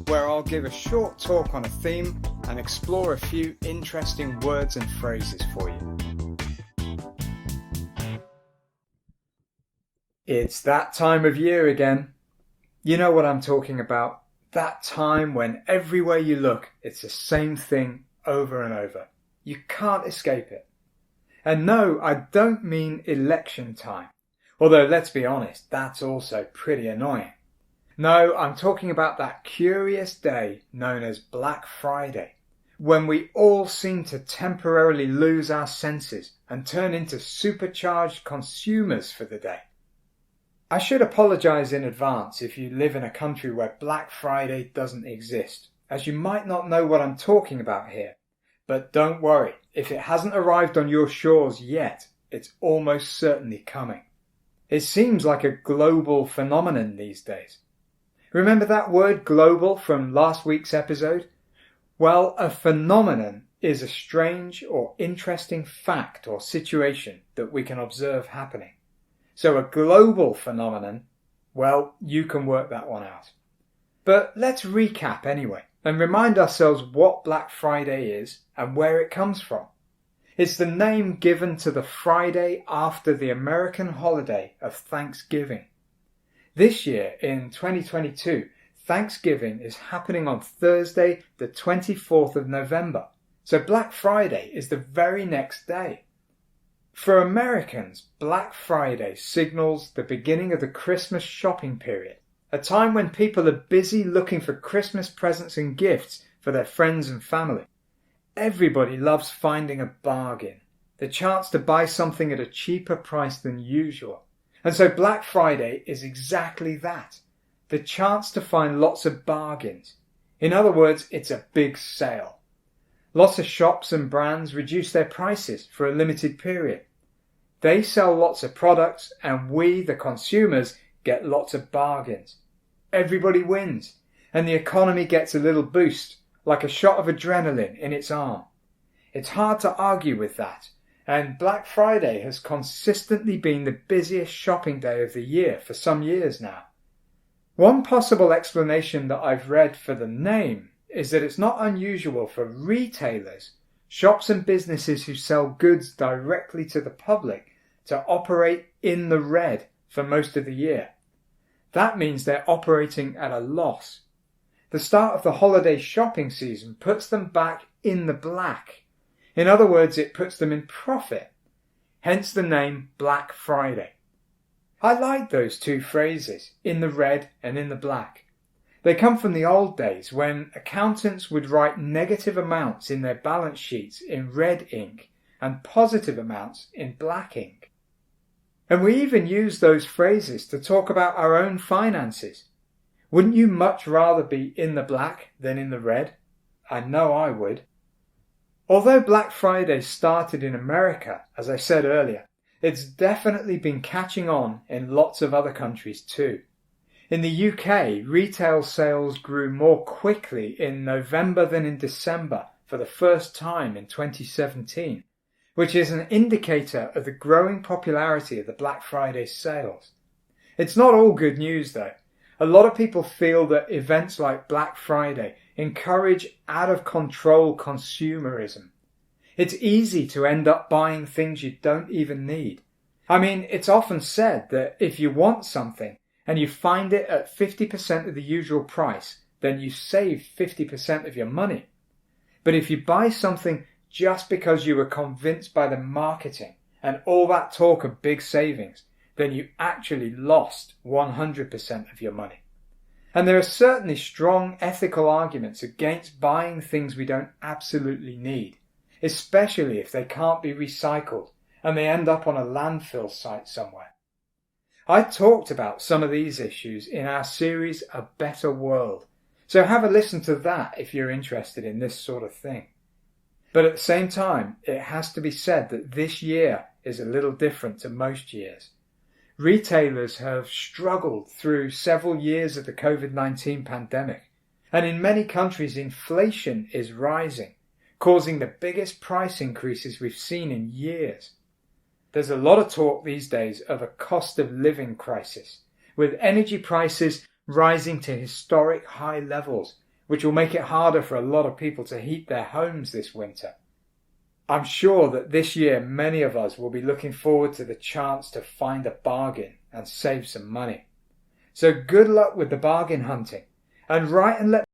where I'll give a short talk on a theme and explore a few interesting words and phrases for you. It's that time of year again. You know what I'm talking about. That time when everywhere you look, it's the same thing over and over. You can't escape it. And no, I don't mean election time. Although, let's be honest, that's also pretty annoying. No, I'm talking about that curious day known as Black Friday, when we all seem to temporarily lose our senses and turn into supercharged consumers for the day. I should apologise in advance if you live in a country where Black Friday doesn't exist, as you might not know what I'm talking about here. But don't worry, if it hasn't arrived on your shores yet, it's almost certainly coming. It seems like a global phenomenon these days. Remember that word global from last week's episode? Well, a phenomenon is a strange or interesting fact or situation that we can observe happening. So a global phenomenon, well, you can work that one out. But let's recap anyway and remind ourselves what Black Friday is and where it comes from. It's the name given to the Friday after the American holiday of Thanksgiving. This year, in 2022, Thanksgiving is happening on Thursday, the 24th of November. So Black Friday is the very next day. For Americans, Black Friday signals the beginning of the Christmas shopping period, a time when people are busy looking for Christmas presents and gifts for their friends and family. Everybody loves finding a bargain, the chance to buy something at a cheaper price than usual. And so Black Friday is exactly that, the chance to find lots of bargains. In other words, it's a big sale. Lots of shops and brands reduce their prices for a limited period. They sell lots of products and we, the consumers, get lots of bargains. Everybody wins and the economy gets a little boost, like a shot of adrenaline in its arm. It's hard to argue with that, and Black Friday has consistently been the busiest shopping day of the year for some years now. One possible explanation that I've read for the name is that it's not unusual for retailers, shops and businesses who sell goods directly to the public, to operate in the red for most of the year. That means they're operating at a loss. The start of the holiday shopping season puts them back in the black. In other words, it puts them in profit. Hence the name Black Friday. I like those two phrases, in the red and in the black. They come from the old days when accountants would write negative amounts in their balance sheets in red ink and positive amounts in black ink. And we even use those phrases to talk about our own finances. Wouldn't you much rather be in the black than in the red? I know I would. Although Black Friday started in America, as I said earlier, it's definitely been catching on in lots of other countries too. In the UK, retail sales grew more quickly in November than in December for the first time in 2017, which is an indicator of the growing popularity of the Black Friday sales. It's not all good news though. A lot of people feel that events like Black Friday encourage out-of-control consumerism. It's easy to end up buying things you don't even need. I mean, it's often said that if you want something and you find it at 50% of the usual price, then you save 50% of your money. But if you buy something just because you were convinced by the marketing and all that talk of big savings, then you actually lost 100% of your money. And there are certainly strong ethical arguments against buying things we don't absolutely need, especially if they can't be recycled and they end up on a landfill site somewhere. I talked about some of these issues in our series A Better World, so have a listen to that if you're interested in this sort of thing. But at the same time, it has to be said that this year is a little different to most years. Retailers have struggled through several years of the COVID-19 pandemic, and in many countries inflation is rising, causing the biggest price increases we've seen in years. There's a lot of talk these days of a cost of living crisis, with energy prices rising to historic high levels, which will make it harder for a lot of people to heat their homes this winter. I'm sure that this year many of us will be looking forward to the chance to find a bargain and save some money. So good luck with the bargain hunting, and write and let